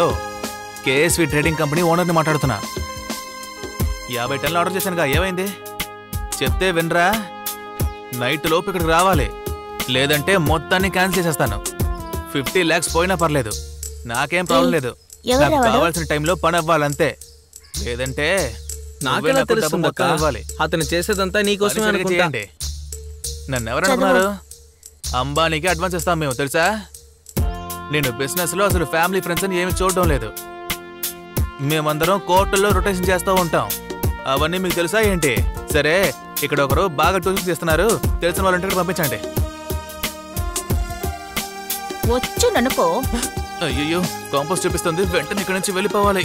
Hello, KSV trading company ఓనర్ని మాట్లాడుతున్నా. 50 టన్నులు ఆర్డర్ చేశానుగా, ఏమైంది? చెప్తే వినరా? నైట్ లోపు ఇక్కడికి రావాలి, లేదంటే మొత్తాన్ని క్యాన్సిల్ చేసేస్తాను. 50 lakhs పోయినా పర్లేదు, నాకేం ప్రాబ్లం లేదు. నాకు కావాల్సిన టైంలో పని అవ్వాలంతే, లేదంటే నాకెలా తెలుస్తుంది అతను చేసేదంతా నీకోసమే అనుకుంటా. నన్ను ఎవరు అనుకున్నారు? అంబానీకి అడ్వాన్స్ ఇస్తాం మేము, తెలుసా? నేను బిజినెస్ లో అసలు ఫ్యామిలీ ఫ్రెండ్స్ అని ఏమి చూడడం లేదు. మేమందరం కోర్టుల్లో రొటేషన్ చేస్తూ ఉంటాం. అవన్నీ మీకు తెలుసా ఏంటి? సరే, ఇక్కడ ఒకరు బాగా ట్యూషన్ చేస్తున్నారు, తెలిసిన వాళ్ళంటే పంపించండి. వచ్చుననుకో. అయ్యో, కాంపోస్ట్ చూపిస్తుంది, వెంటనే ఇక్కడి నుంచి వెళ్ళిపోవాలి.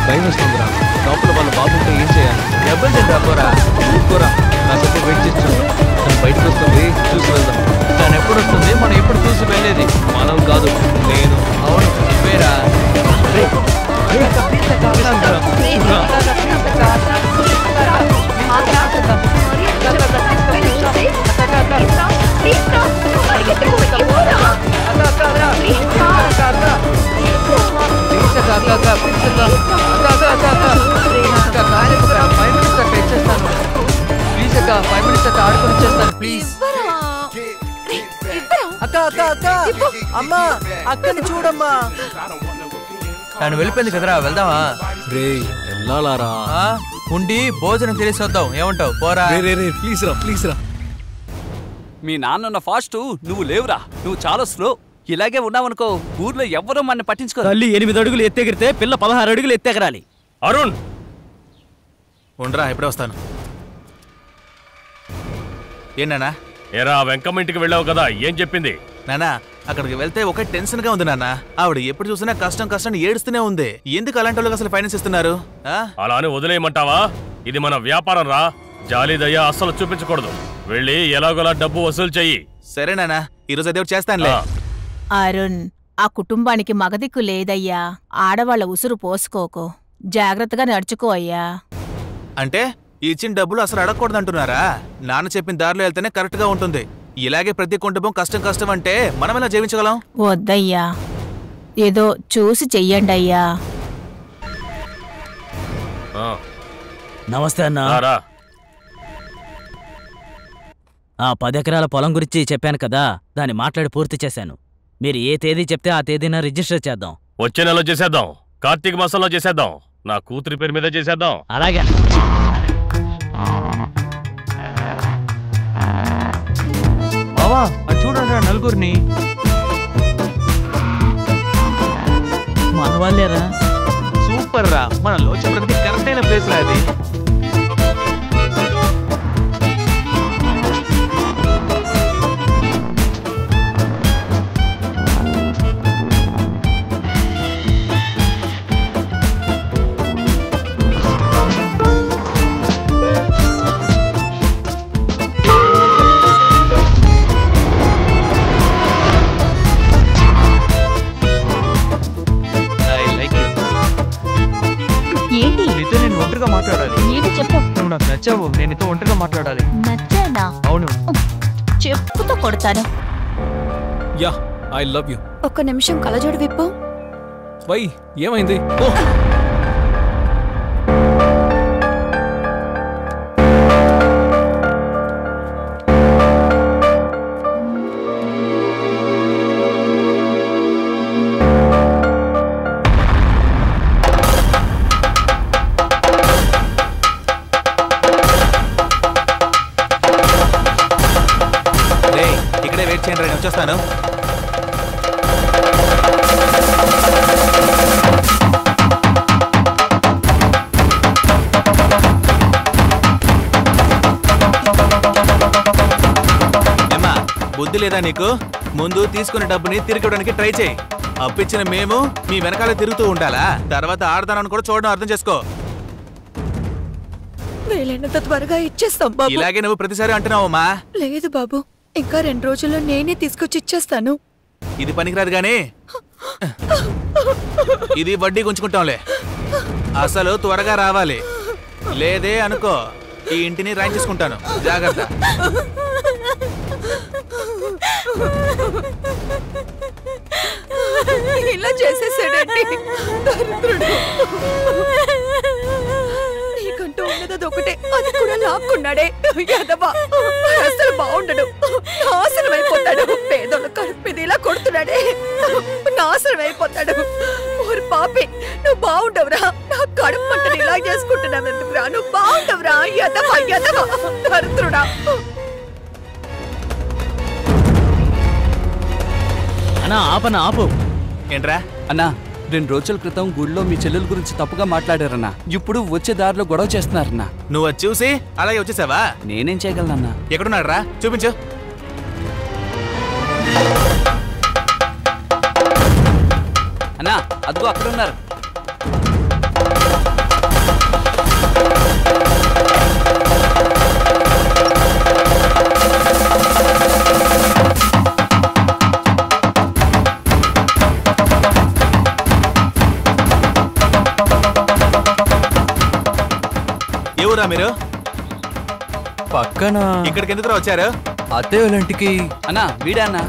భయం వస్తుందిరా, లోపల వాళ్ళ బాబుతో ఏం చేయాలి? ఎవరు రాబోరా, ఊరుకోరా, నాకైతే వెయిట్ చేస్తున్నాను. తను బయటకు వస్తుంది, చూసి వెళ్దాం. తను ఎప్పుడు వస్తుంది, మనం ఎప్పుడు చూసి వెళ్ళేది? మనం కాదు, నేను. అవును, నువ్వేరా. అమ్మా, అక్కని చూడమ్మా. తను వెళ్ళిపోయింది కదరా, వెళ్దామా? రే వెళ్ళాలారా? ఉండి భోజనం తెలిసి వద్దాం, ఏమంటావు? పోరా. ప్లీజ్ రా, ప్లీజ్ రా. మీ నాన్న ఫాస్ట్, నువ్వు లేవురా. నువ్వు చాలా స్లో. ఇలాగే ఉన్నావనుకో, ఊర్లో ఎవ్వరూ మన పట్టించుకో. తల్లి 8 అడుగులు ఎత్తెగిరితే పిల్ల 16 అడుగులు ఎత్తెగరాలి. అరుణ్ ఉండరా, ఇప్పుడే వస్తాను. ఏనా ఏరా, వెంకమ్మ ఇంటికి వెళ్ళావు కదా, ఏం చెప్పింది? నానా, అక్కడికి వెళ్తే ఒక టెన్షన్ గా ఉంది నాన్న. ఆవిడ ఎప్పుడు చూసినా కష్టం కష్టం ఏడుస్తూనే ఉంది. ఎందుకు అలాంటి వాళ్ళకి అసలు ఫైనాన్స్ ఇస్తున్నారు? అలానే వదిలేయమంటావా? ఇది మన వ్యాపారం రా, జాలి దయ అస్సలు చూపించకూడదు. వెళ్ళి ఎలాగోలా డబ్బు వసూలు చెయ్యి. సరే నాన్న, ఈరోజు అదే చేస్తానులే. అరుణ్, ఆ కుటుంబానికి మగదిక్కు లేదయ్యా. ఆడవాళ్ల ఉసురు పోసుకోకు, జాగ్రత్తగా నడుచుకో అయ్యా. అంటే ఇచ్చిన డబ్బులు అసలు అడగకూడదంటున్నారా? నాన్న చెప్పిన దారిలో వెళ్తేనే కరెక్ట్ గా ఉంటుంది. ఇలాగే ప్రతి కుటుంబం కష్టం కష్టం అంటే మనం ఎలా జీవించగలం? వద్దయ్యా, ఏదో చూసి చెయ్యండి అయ్యా. నమస్తే అన్నా. ఆ 10 ఎకరాల పొలం గురించి చెప్పాను కదా, దాన్ని మాట్లాడి పూర్తి చేశాను. మీరు ఏ తేదీ చెప్తే ఆ తేదీన రిజిస్టర్ చేద్దాం. వచ్చే నెల చేసేద్దాం, కార్తీక మాసంలో చేసేద్దాం. నా కూతురి పేరు మీద చేసేద్దాం. అలాగే. బావా అది చూడండి నలుగురిని. మన వాళ్ళేరా. సూపర్ రా, మన లోచప్రగతి కరెక్ట్ అయిన ప్లేస్ రా అది. నచ్చావు, నేను నీతో ఒంటరిగా మాట్లాడాలి. నచ్చానా? అవును. చెప్పుతో కొడతాను. Yeah, I love you. ఒక్క నిమిషం కలజోడు విప్పు. వై, ఏమైంది? వచ్చేస్తాను. ఏమ్మా, బుద్ధి లేదా నీకు? ముందు తీసుకునే డబ్బుని తిరిగివ్వడానికి ట్రై చేయి. అప్పిచ్చిన మేము మీ వెనకాల తిరుగుతూ ఉండాలా? తర్వాత ఆడదానని కూడా చూడడం అర్థం చేసుకో. వీలైనంత త్వరగా ఇచ్చేస్తాం బాబు. ఇలాగే నువ్వు ప్రతిసారి అంటున్నావమ్మా. లేదు బాబు, ఇంకా 2 రోజుల్లో నేనే తీసుకొచ్చి ఇచ్చేస్తాను. ఇది పనికిరాదు గానీ ఇది వడ్డీ గుంచుకుంటాంలే. అసలు త్వరగా రావాలి, లేదే అనుకో ఈ ఇంటిని రాయించేసుకుంటాను. జాగ్రత్త. ఇలా చేసేసాడండి నీకంటూ ఉన్నది ఒకటే, అది కూడా లాక్కున్నాడే. యాదవా అసలు బాగుండడు, నాశనం అయిపోతాడు. పేదోళ్ళ కడుపు మీద ఇలా కొడుతున్నాడే, నాశనం అయిపోతాడు. ఓరి పాపి, నువ్వు బాగుండవురా. నా కడుపు మంటని ఇలా చేసుకుంటున్నావు ఎందుకురా? నువ్వు బాగుండవురా. యదవా యదవా దరిద్రుడా. అన్నా ఆపనా, ఆపు. ఏంట్రా అన్నా, 2 రోజుల క్రితం గుడిలో మీ చెల్లెల గురించి తప్పుగా మాట్లాడారన్నా. ఇప్పుడు వచ్చే దారిలో గొడవ చేస్తున్నారన్నా. నువ్వు అది చూసి అలాగే వచ్చేసావా? నేనేం చేయగలనన్నా? ఎక్కడున్నాడు రా? చూపించు. అన్నా, అదిగో అక్కడ ఉన్నారు. ఎవరా మీరు? పక్కన. ఇక్కడికి ఎందుకు వచ్చారు? అత్తయ్య వాళ్ళ ఇంటికి. అన్నా వీడే అన్నా.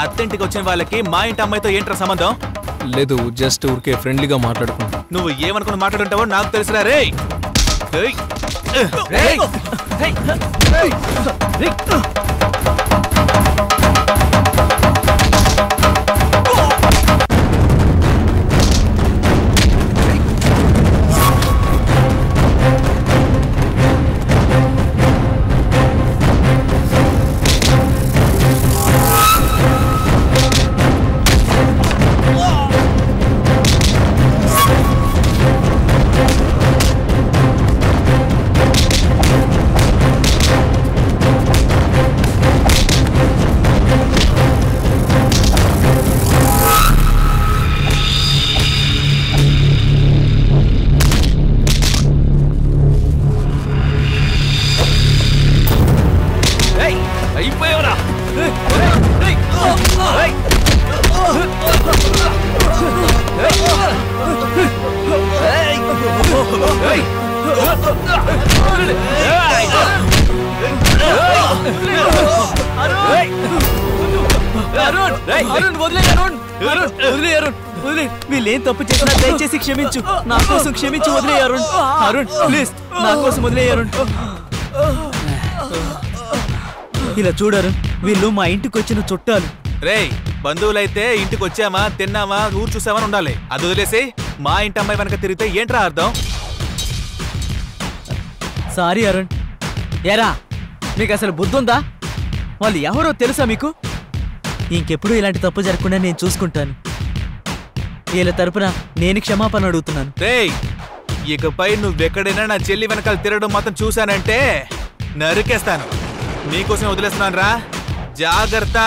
అత్తింటికి వచ్చిన వాళ్ళకి మా ఇంటి అమ్మాయితో ఏంట్రా సంబంధం? లేదు, జస్ట్ ఊరికే ఫ్రెండ్లీగా మాట్లాడుకుంటా. నువ్వు ఏమనుకుని మాట్లాడుంటావో నాకు తెలుసురా. రే అయిపోయావరా? వీళ్ళేం తప్పు చేసినా దయచేసి క్షమించు. నా కోసం క్షమించి వదిలే అరుణ్. అరుణ్ ప్లీజ్, నా కోసం వదిలే అరుణ్. ఇలా చూడరు, వీళ్ళు మా ఇంటికి వచ్చిన చుట్టాలు. రేయ్, బంధువులైతే ఇంటికి వచ్చామా తిన్నామా ఊరు చూసామని ఉండాలి. అది వదిలేసి మా ఇంటి అమ్మాయి వెనక తిరిగితే ఏంట్రా అర్థం? సారీ అరుణ్. ఏరా మీకు అసలు బుద్ధి ఉందా? వాళ్ళు ఎవరో తెలుసా మీకు? ఇంకెప్పుడు ఇలాంటి తప్పు జరగకుండా నేను చూసుకుంటాను. వీళ్ళ తరపున నేను క్షమాపణ అడుగుతున్నాను. రేయ్, ఇకపై నువ్వెక్కడైనా నా చెల్లి వెనకాల తిరగడం మాత్రం చూశానంటే నరికేస్తాను. నీకోసం వదిలేస్తున్నాను రా, జాగ్రత్త.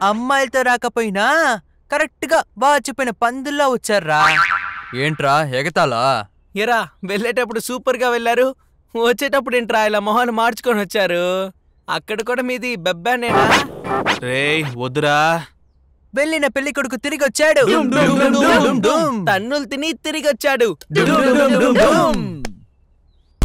అమ్మాయిలతో రాకపోయినా కరెక్ట్ గా బాగా చెప్పిన పందుల్లో వచ్చారా? ఏంట్రా ఎగతాలా? ఎరా వెళ్ళేటప్పుడు సూపర్ గా వెళ్ళారు, వచ్చేటప్పుడు ఏంట్రా ఇలా మొహాలు మార్చుకొని వచ్చారు? అక్కడ కూడా మీది బెబ్బానేనా? రేయ్ వద్దురా. వెళ్ళిన పెళ్లి కొడుకు తిరిగి వచ్చాడు, తన్నులు తిని తిరిగి వచ్చాడు.